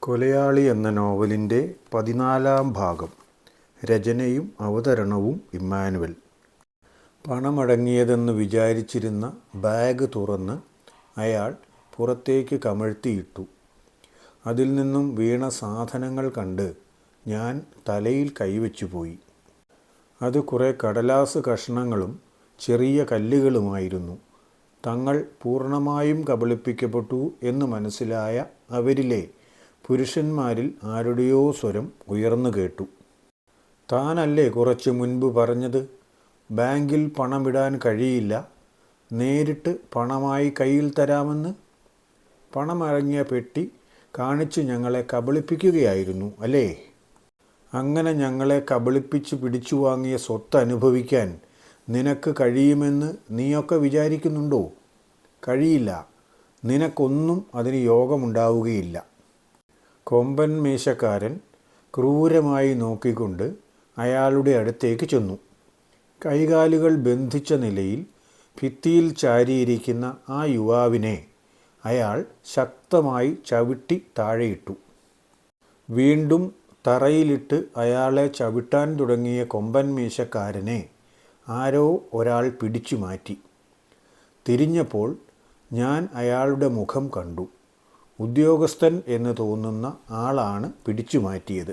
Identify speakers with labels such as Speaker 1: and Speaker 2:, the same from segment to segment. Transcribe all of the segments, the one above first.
Speaker 1: കൊലയാളി എന്ന നോവലിൻ്റെ 14-ാം ഭാഗം. രചനയും അവതരണവും ഇമ്മാനുവൽ. പണമടങ്ങിയതെന്ന് വിചാരിച്ചിരുന്ന ബാഗ് തുറന്ന് അയാൾ പുറത്തേക്ക് കമഴ്ത്തിയിട്ടു. അതിൽ നിന്നും വീണ സാധനങ്ങൾ കണ്ട് ഞാൻ തലയിൽ കൈവച്ചുപോയി. അത് കുറേ കടലാസ് കഷണങ്ങളും ചെറിയ കല്ലുകളുമായിരുന്നു. തങ്ങൾ പൂർണ്ണമായും കബളിപ്പിക്കപ്പെട്ടു എന്ന് മനസ്സിലായ അവരിലെ പുരുഷന്മാരിൽ ആരുടെയോ സ്വരം ഉയർന്നു കേട്ടു. താനല്ലേ കുറച്ച് മുൻപ് പറഞ്ഞത് ബാങ്കിൽ പണമിടാൻ കഴിയില്ല, നേരിട്ട് പണമായി കയ്യിൽ തരാമെന്ന്? പണമടങ്ങിയ പെട്ടി കാണിച്ച് ഞങ്ങളെ കബളിപ്പിക്കുകയായിരുന്നു അല്ലേ? അങ്ങനെ ഞങ്ങളെ കബളിപ്പിച്ച് പിടിച്ചു വാങ്ങിയ സ്വത്ത് അനുഭവിക്കാൻ നിനക്ക് കഴിയുമെന്ന് നീയൊക്കെ വിചാരിക്കുന്നുണ്ടോ? കഴിയില്ല. നിനക്കൊന്നും അതിന് യോഗമുണ്ടാവുകയില്ല. കൊമ്പൻ മീശക്കാരൻ ക്രൂരമായി നോക്കിക്കൊണ്ട് അയാളുടെ അടുത്തേക്ക് ചെന്നു. കൈകാലുകൾ ബന്ധിച്ച നിലയിൽ ഭിത്തിയിൽ ചാരിയിരിക്കുന്ന ആ യുവാവിനെ അയാൾ ശക്തമായി ചവിട്ടി താഴെയിട്ടു. വീണ്ടും തറയിലിട്ട് അയാളെ ചവിട്ടാൻ തുടങ്ങിയ കൊമ്പൻ മീശക്കാരനെ ആരോ ഒരാൾ പിടിച്ചു മാറ്റി. തിരിഞ്ഞപ്പോൾ ഞാൻ അയാളുടെ മുഖം കണ്ടു. ഉദ്യോഗസ്ഥൻ എന്ന് തോന്നുന്ന ആളാണ് പിടിച്ചു മാറ്റിയത്.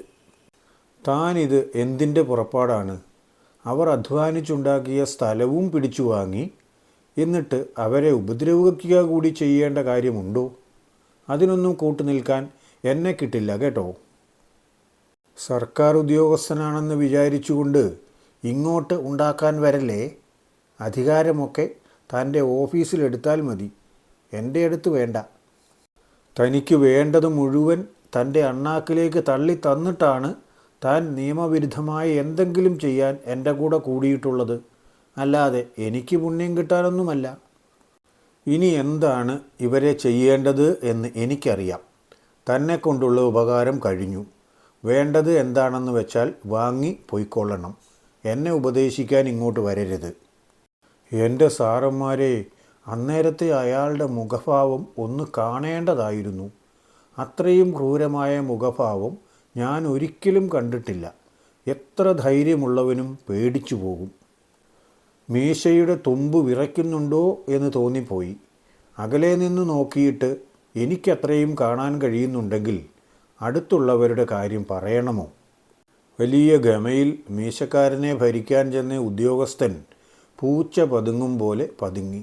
Speaker 1: താനിത് എന്തിൻ്റെ പുറപ്പാടാണ്? അവർ അധ്വാനിച്ചുണ്ടാക്കിയ സ്ഥലവും പിടിച്ചു വാങ്ങി, എന്നിട്ട് അവരെ ഉപദ്രവിക്കുക കൂടി ചെയ്യേണ്ട കാര്യമുണ്ടോ? അതിനൊന്നും കൂട്ടുനിൽക്കാൻ എന്നെ കിട്ടില്ല കേട്ടോ. സർക്കാർ ഉദ്യോഗസ്ഥനാണെന്ന് വിചാരിച്ചുകൊണ്ട് ഇങ്ങോട്ട് ഉണ്ടാക്കാൻ വരല്ലേ. അധികാരമൊക്കെ തൻ്റെ ഓഫീസിലെടുത്താൽ മതി, എൻ്റെ അടുത്ത് വേണ്ട. തനിക്ക് വേണ്ടത് മുഴുവൻ തൻ്റെ അണ്ണാക്കിലേക്ക് തള്ളി തന്നിട്ടാണ് താൻ നിയമവിരുദ്ധമായ എന്തെങ്കിലും ചെയ്യാൻ എൻ്റെ കൂടെ കൂടിയിട്ടുള്ളത്. അല്ലാതെ എനിക്ക് പുണ്യം കിട്ടാനൊന്നുമല്ല. ഇനി എന്താണ് ഇവരെ ചെയ്യേണ്ടത് എന്ന് എനിക്കറിയാം. തന്നെ കൊണ്ടുള്ള ഉപകാരം കഴിഞ്ഞു. വേണ്ടത് എന്താണെന്ന് വെച്ചാൽ വാങ്ങി പൊയ്ക്കൊള്ളണം. എന്നെ ഉപദേശിക്കാൻ ഇങ്ങോട്ട് വരരുത്. എൻ്റെ സാറന്മാരെ, അന്നേരത്തെ അയാളുടെ മുഖഭാവം ഒന്ന് കാണേണ്ടതായിരുന്നു. അത്രയും ക്രൂരമായ മുഖഭാവം ഞാൻ ഒരിക്കലും കണ്ടിട്ടില്ല. എത്ര ധൈര്യമുള്ളവനും പേടിച്ചു പോകും. മീശയുടെ തുമ്പ് വിറയ്ക്കുന്നുണ്ടോ എന്ന് തോന്നിപ്പോയി. അകലെ നിന്ന് നോക്കിയിട്ട് എനിക്കത്രയും കാണാൻ കഴിയുന്നുണ്ടെങ്കിൽ അടുത്തുള്ളവരുടെ കാര്യം പറയണമോ? വലിയ ഗമയിൽ മീശക്കാരനെ ഭരിക്കാൻ ചെന്ന ഉദ്യോഗസ്ഥൻ പൂച്ച പതുങ്ങും പോലെ പതുങ്ങി.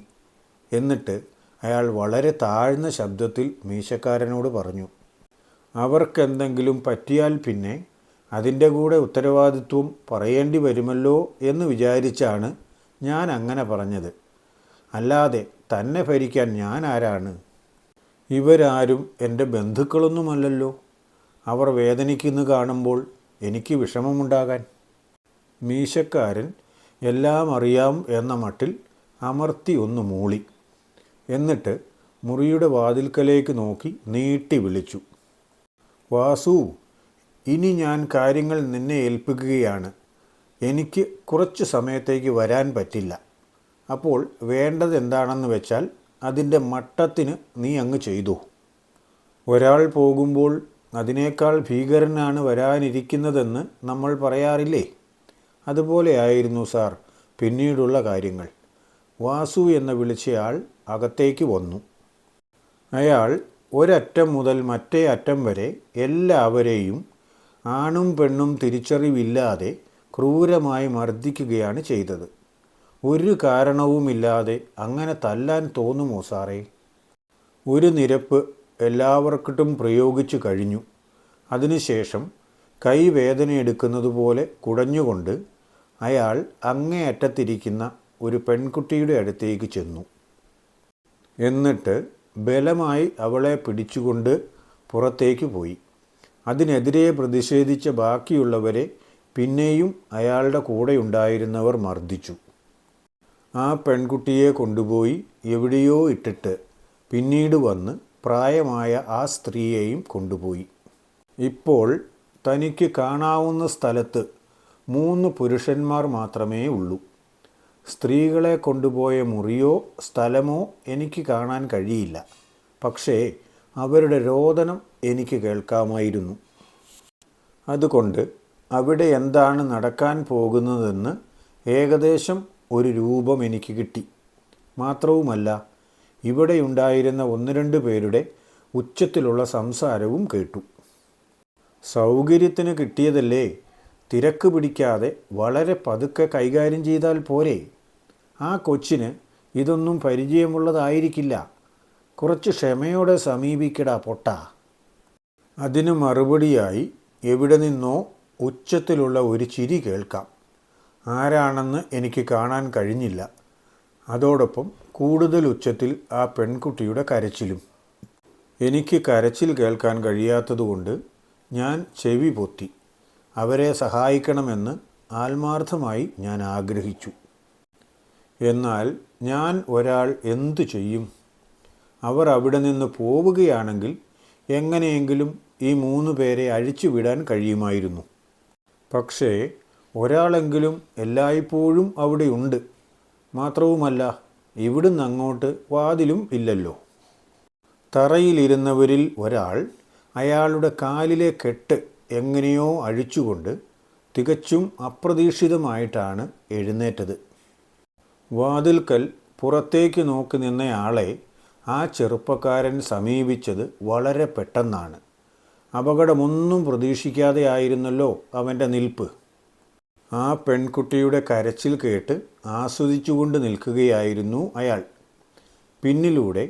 Speaker 1: എന്നിട്ട് അയാൾ വളരെ താഴ്ന്ന ശബ്ദത്തിൽ മീശക്കാരനോട് പറഞ്ഞു, അവർക്കെന്തെങ്കിലും പറ്റിയാൽ പിന്നെ അതിൻ്റെ കൂടെ ഉത്തരവാദിത്വം പറയേണ്ടി വരുമല്ലോ എന്ന് വിചാരിച്ചാണ് ഞാൻ അങ്ങനെ പറഞ്ഞത്. അല്ലാതെ തന്നെ ഭരിക്കാൻ ഞാൻ ആരാണ്? ഇവരാരും എൻ്റെ ബന്ധുക്കളൊന്നുമല്ലല്ലോ. അവർ വേദനിക്കുന്നു കാണുമ്പോൾ എനിക്ക് വിഷമമുണ്ടാകാൻ. മീശക്കാരൻ എല്ലാം അറിയാം എന്ന മട്ടിൽ അമർത്തി ഒന്ന് മൂളി. എന്നിട്ട് മുറിയുടെ വാതിൽക്കലേക്ക് നോക്കി നീട്ടി വിളിച്ചു, വാസു, ഇനി ഞാൻ കാര്യങ്ങൾ നിന്നെ ഏൽപ്പിക്കുകയാണ്. എനിക്ക് കുറച്ച് സമയത്തേക്ക് വരാൻ പറ്റില്ല. അപ്പോൾ വേണ്ടത് എന്താണെന്ന് വെച്ചാൽ അതിൻ്റെ മട്ടത്തിന് നീ അങ്ങ് ചെയ്തു. ഒരാൾ പോകുമ്പോൾ അതിനേക്കാൾ ഭീകരനാണ് വരാനിരിക്കുന്നതെന്ന് നമ്മൾ പറയാറില്ലേ? അതുപോലെയായിരുന്നു സാർ പിന്നീടുള്ള കാര്യങ്ങൾ. വാസു എന്ന് വിളിച്ചയാൾ അകത്തേക്ക് വന്നു. അയാൾ ഒരറ്റം മുതൽ മറ്റേ അറ്റം വരെ എല്ലാവരെയും ആണും പെണ്ണും തിരിച്ചറിവില്ലാതെ ക്രൂരമായി മർദ്ദിക്കുകയാണ് ചെയ്തത്. ഒരു കാരണവുമില്ലാതെ അങ്ങനെ തല്ലാൻ തോന്നുമോ സാറേ? ഒരു നിരപ്പ് എല്ലാവർക്കിട്ടും പ്രയോഗിച്ചു കഴിഞ്ഞു. അതിനുശേഷം കൈ വേദനയെടുക്കുന്നത് പോലെ കുടഞ്ഞുകൊണ്ട് അയാൾ അങ്ങേയറ്റത്തിരിക്കുന്ന ഒരു പെൺകുട്ടിയുടെ അടുത്തേക്ക് ചെന്നു. എന്നിട്ട് ബലമായി അവളെ പിടിച്ചുകൊണ്ട് പുറത്തേക്ക് പോയി. അതിനെതിരെ പ്രതിഷേധിച്ച ബാക്കിയുള്ളവരെ പിന്നെയും അയാളുടെ കൂടെയുണ്ടായിരുന്നവർ മർദ്ദിച്ചു. ആ പെൺകുട്ടിയെ കൊണ്ടുപോയി എവിടെയോ ഇട്ടിട്ട് പിന്നീട് വന്ന് പ്രായമായ ആ സ്ത്രീയെയും കൊണ്ടുപോയി. ഇപ്പോൾ തനിക്ക് കാണാവുന്ന സ്ഥലത്ത് 3 പുരുഷന്മാർ മാത്രമേ ഉള്ളൂ. സ്ത്രീകളെ കൊണ്ടുപോയ മുറിയോ സ്ഥലമോ എനിക്ക് കാണാൻ കഴിയില്ല. പക്ഷേ അവരുടെ രോദനം എനിക്ക് കേൾക്കാമായിരുന്നു. അതുകൊണ്ട് അവിടെ എന്താണ് നടക്കാൻ പോകുന്നതെന്ന് ഏകദേശം ഒരു രൂപം എനിക്ക് കിട്ടി. മാത്രവുമല്ല, ഇവിടെയുണ്ടായിരുന്ന 1-2 പേരുടെ ഉച്ചത്തിലുള്ള സംസാരവും കേട്ടു. സൗകര്യത്തിന് കിട്ടിയതല്ലേ, തിരക്ക് പിടിക്കാതെ വളരെ പതുക്കെ കൈകാര്യം ചെയ്താൽ പോരെ? ആ കൊച്ചിന് ഇതൊന്നും പരിചയമുള്ളതായിരിക്കില്ല. കുറച്ച് ക്ഷമയോടെ സമീപിക്കടാ പൊട്ടാ. അതിന് മറുപടിയായി എവിടെ നിന്നോ ഉച്ചത്തിലുള്ള ഒരു ചിരി കേൾക്കാം. ആരാണെന്ന് എനിക്ക് കാണാൻ കഴിഞ്ഞില്ല. അതോടൊപ്പം കൂടുതൽ ഉച്ചത്തിൽ ആ പെൺകുട്ടിയുടെ കരച്ചിലും. എനിക്ക് കരച്ചിൽ കേൾക്കാൻ കഴിയാത്തതുകൊണ്ട് ഞാൻ ചെവി പൊത്തി. അവരെ സഹായിക്കണമെന്ന് ആത്മാർത്ഥമായി ഞാൻ ആഗ്രഹിച്ചു. എന്നാൽ ഞാൻ ഒരാൾ എന്തു ചെയ്യും? അവർ അവിടെ നിന്ന് പോവുകയാണെങ്കിൽ എങ്ങനെയെങ്കിലും ഈ 3 പേരെ അഴിച്ചുവിടാൻ കഴിയുമായിരുന്നു. പക്ഷേ ഒരാളെങ്കിലും എല്ലായ്പ്പോഴും അവിടെയുണ്ട്. മാത്രവുമല്ല, ഇവിടുന്ന് അങ്ങോട്ട് വാതിലും ഇല്ലല്ലോ. തറയിലിരുന്നവരിൽ ഒരാൾ അയാളുടെ കാലിലെ കെട്ട് എങ്ങനെയോ അഴിച്ചുകൊണ്ട് തികച്ചും അപ്രതീക്ഷിതമായിട്ടാണ് എഴുന്നേറ്റത്. വാതിൽക്കൽ പുറത്തേക്ക് നോക്കി നിന്നയാളെ ആ ചെറുപ്പക്കാരൻ സമീപിച്ചത് വളരെ പെട്ടെന്നാണ്. അപകടമൊന്നും പ്രതീക്ഷിക്കാതെ ആയിരുന്നല്ലോ അവൻ്റെ നിൽപ്പ്. ആ പെൺകുട്ടിയുടെ കരച്ചിൽ കേട്ട് ആസ്വദിച്ചുകൊണ്ട് നിൽക്കുകയായിരുന്നു അയാൾ. പിന്നിലൂടെ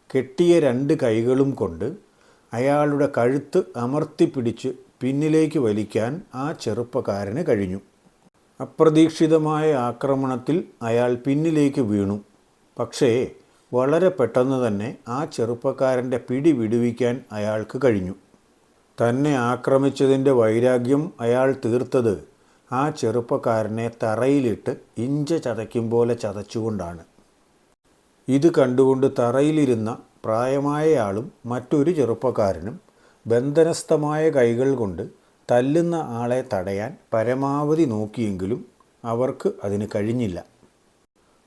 Speaker 1: കെട്ടിയ 2 കൈകളും കൊണ്ട് അയാളുടെ കഴുത്ത് അമർത്തിപ്പിടിച്ച് പിന്നിലേക്ക് വലിക്കാൻ ആ ചെറുപ്പക്കാരന് കഴിഞ്ഞു. അപ്രതീക്ഷിതമായ ആക്രമണത്തിൽ അയാൾ പിന്നിലേക്ക് വീണു. പക്ഷേ വളരെ പെട്ടെന്ന് തന്നെ ആ ചെറുപ്പക്കാരൻ്റെ പിടി വിടുവിക്കാൻ അയാൾക്ക് കഴിഞ്ഞു. തന്നെ ആക്രമിച്ചതിൻ്റെ വൈരാഗ്യം അയാൾ തീർത്തത് ആ ചെറുപ്പക്കാരനെ തറയിലിട്ട് ഇഞ്ച ചതയ്ക്കും പോലെ ചതച്ചുകൊണ്ടാണ്. ഇത് കണ്ടുകൊണ്ട് തറയിലിരുന്ന പ്രായമായയാളും മറ്റൊരു ചെറുപ്പക്കാരനും ബന്ധനസ്ഥമായ കൈകൾ കൊണ്ട് തല്ലുന്ന ആളെ തടയാൻ പരമാവധി നോക്കിയെങ്കിലും അവർക്ക് അതിന് കഴിഞ്ഞില്ല.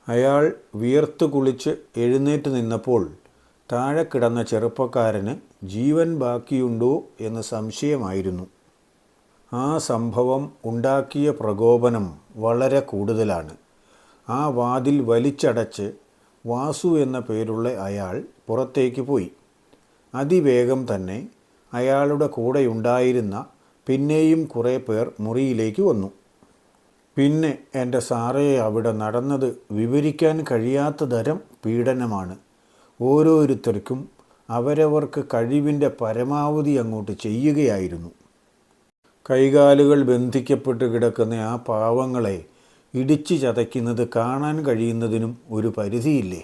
Speaker 1: അയാൾ വിയർത്തു കുളിച്ച് എഴുന്നേറ്റ് നിന്നപ്പോൾ താഴെ കിടന്ന ചെറുപ്പക്കാരന് ജീവൻ ബാക്കിയുണ്ടോ എന്ന് സംശയമായിരുന്നു. ആ സംഭവം ഉണ്ടാക്കിയ പ്രകോപനം വളരെ കൂടുതലാണ്. ആ വാതിൽ വലിച്ചടച്ച് വാസു എന്ന പേരുള്ള അയാൾ പുറത്തേക്ക് പോയി. അതിവേഗം തന്നെ അയാളുടെ കൂടെയുണ്ടായിരുന്ന പിന്നെയും കുറേ പേർ മുറിയിലേക്ക് വന്നു. പിന്നെ എൻ്റെ സാറേ, അവിടെ നടന്നത് വിവരിക്കാൻ കഴിയാത്ത തരം പീഡനമാണ്. ഓരോരുത്തർക്കും അവരവർക്ക് കഴിവിൻ്റെ പരമാവധി അങ്ങോട്ട് ചെയ്യുകയായിരുന്നു. കൈകാലുകൾ ബന്ധിക്കപ്പെട്ട് കിടക്കുന്ന ആ പാവങ്ങളെ ഇടിച്ചു ചതയ്ക്കുന്നത് കാണാൻ കഴിയുന്നതിനും ഒരു പരിധിയില്ലേ?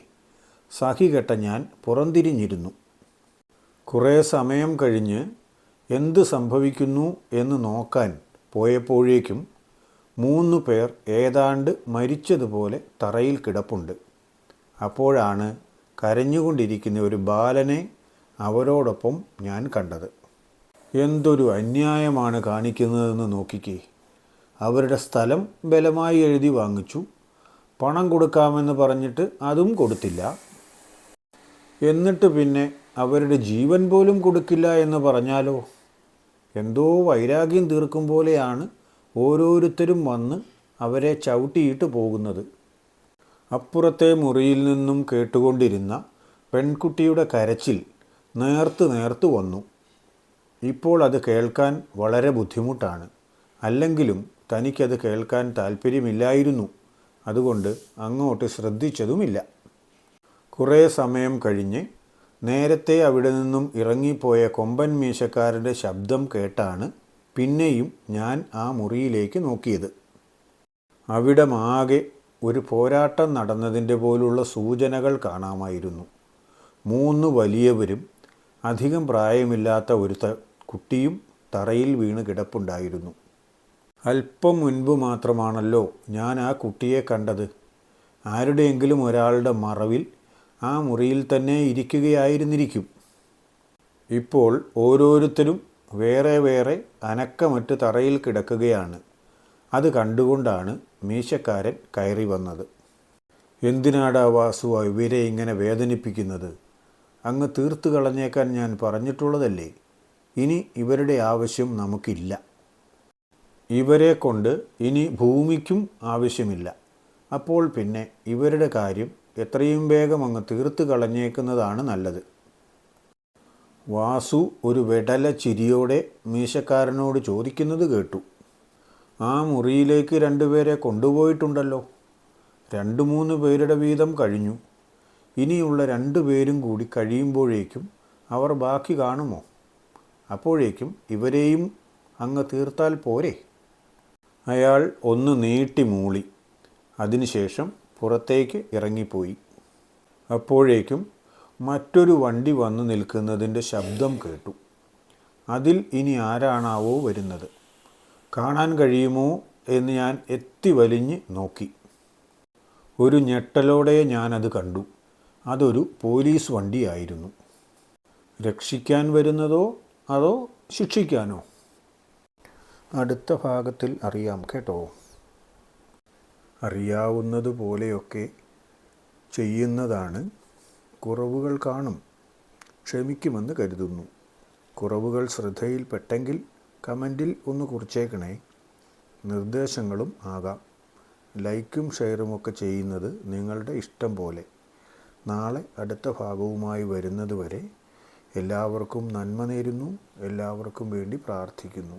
Speaker 1: സഹികെട്ട ഞാൻ പുറംതിരിഞ്ഞിരുന്നു. കുറേ സമയം കഴിഞ്ഞ് എന്ത് സംഭവിക്കുന്നു എന്ന് നോക്കാൻ പോയപ്പോഴേക്കും 3 പേർ ഏതാണ്ട് മരിച്ചതുപോലെ തറയിൽ കിടപ്പുണ്ട്. അപ്പോഴാണ് കരഞ്ഞുകൊണ്ടിരിക്കുന്ന ഒരു ബാലനെ അവരോടൊപ്പം ഞാൻ കണ്ടത്. എന്തൊരു അന്യായമാണ് കാണിക്കുന്നതെന്ന് നോക്കിക്കേ. അവരുടെ സ്ഥലം ബലമായി എഴുതി വാങ്ങിച്ചു. പണം കൊടുക്കാമെന്ന് പറഞ്ഞിട്ട് അതും കൊടുത്തില്ല. എന്നിട്ട് പിന്നെ അവരുടെ ജീവൻ പോലും കൊടുക്കില്ല എന്ന് പറഞ്ഞാലോ? എന്തോ വൈരാഗ്യം തീർക്കും പോലെയാണ് ഓരോരുത്തരും വന്ന് അവരെ ചവിട്ടിയിട്ട് പോകുന്നത്. അപ്പുറത്തെ മുറിയിൽ നിന്നും കേട്ടുകൊണ്ടിരുന്ന പെൺകുട്ടിയുടെ കരച്ചിൽ നേർത്ത് വന്നു. ഇപ്പോൾ അത് കേൾക്കാൻ വളരെ ബുദ്ധിമുട്ടാണ്. അല്ലെങ്കിലും തനിക്കത് കേൾക്കാൻ താല്പര്യമില്ലായിരുന്നു. അതുകൊണ്ട് അങ്ങോട്ട് ശ്രദ്ധിച്ചതുമില്ല. കുറേ സമയം കഴിഞ്ഞ് നേരത്തെ അവിടെ നിന്നും ഇറങ്ങിപ്പോയ കൊമ്പൻ മീശക്കാരൻ്റെ ശബ്ദം കേട്ടാണ് പിന്നെയും ഞാൻ ആ മുറിയിലേക്ക് നോക്കിയത്. അവിടമാകെ ഒരു പോരാട്ടം നടന്നതിൻ്റെ പോലുള്ള സൂചനകൾ കാണാമായിരുന്നു. 3 വലിയവരും അധികം പ്രായമില്ലാത്ത ഒരു കുട്ടിയും തറയിൽ വീണ് കിടപ്പുണ്ടായിരുന്നു. അല്പം മുൻപ് മാത്രമാണല്ലോ ഞാൻ ആ കുട്ടിയെ കണ്ടത്. ആരുടെയെങ്കിലും ഒരാളുടെ മറവിൽ ആ മുറിയിൽ തന്നെ ഇരിക്കുകയായിരുന്നിരിക്കും. ഇപ്പോൾ ഓരോരുത്തരും വേറെ വേറെ അനക്കമറ്റ് തറയിൽ കിടക്കുകയാണ്. അത് കണ്ടുകൊണ്ടാണ് മീശക്കാരൻ കയറി വന്നത്. എന്തിനാടാ വാസു ഇവരെ ഇങ്ങനെ വേദനിപ്പിക്കുന്നത്? അങ്ങ് തീർത്ത് കളഞ്ഞേക്കാൻ ഞാൻ പറഞ്ഞിട്ടുള്ളതല്ലേ. ഇനി ഇവരുടെ ആവശ്യം നമുക്കില്ല. ഇവരെ കൊണ്ട് ഇനി ഭൂമിക്കും ആവശ്യമില്ല. അപ്പോൾ പിന്നെ ഇവരുടെ കാര്യം എത്രയും വേഗം അങ്ങ് തീർത്ത് കളഞ്ഞേക്കുന്നതാണ് നല്ലത്. വാസു ഒരു വെടല ചിരിയോടെ മീശക്കാരനോട് ചോദിക്കുന്നത് കേട്ടു. ആ മുറിയിലേക്ക് 2 പേരെ കൊണ്ടുപോയിട്ടുണ്ടല്ലോ. 2-3 പേരുടെ വീതം കഴിഞ്ഞു. ഇനിയുള്ള 2 പേരും കൂടി കഴിയുമ്പോഴേക്കും അവർ ബാക്കി കാണുമോ? അപ്പോഴേക്കും ഇവരെയും അങ്ങ് തീർത്താൽ പോരെ? അയാൾ ഒന്ന് നീട്ടി മൂളി. അതിനുശേഷം പുറത്തേക്ക് ഇറങ്ങിപ്പോയി. അപ്പോഴേക്കും മറ്റൊരു വണ്ടി വന്നു നിൽക്കുന്നതിൻ്റെ ശബ്ദം കേട്ടു. അതിൽ ഇനി ആരാണാവോ വരുന്നത്? കാണാൻ കഴിയുമോ എന്ന് ഞാൻ എത്തി വലിഞ്ഞ് നോക്കി. ഒരു ഞെട്ടലോടെ ഞാനത് കണ്ടു. അതൊരു പോലീസ് വണ്ടിയായിരുന്നു. രക്ഷിക്കാൻ വരുന്നതോ അതോ ശിക്ഷിക്കാനോ? അടുത്ത ഭാഗത്തിൽ അറിയാം കേട്ടോ. അറിയാവുന്നതുപോലെയൊക്കെ ചെയ്യുന്നതാണ്. കുറവുകൾ കാണും. ക്ഷമിക്കുമെന്ന് കരുതുന്നു. കുറവുകൾ ശ്രദ്ധയിൽപ്പെട്ടെങ്കിൽ കമൻറ്റിൽ ഒന്ന് കുറിച്ചേക്കണേ. നിർദ്ദേശങ്ങളും ആകാം. ലൈക്കും ഷെയറുമൊക്കെ ചെയ്യുന്നത് നിങ്ങളുടെ ഇഷ്ടം പോലെ. നാളെ അടുത്ത ഭാഗവുമായി വരുന്നത് വരെ എല്ലാവർക്കും നന്മ നേരുന്നു. എല്ലാവർക്കും വേണ്ടി പ്രാർത്ഥിക്കുന്നു.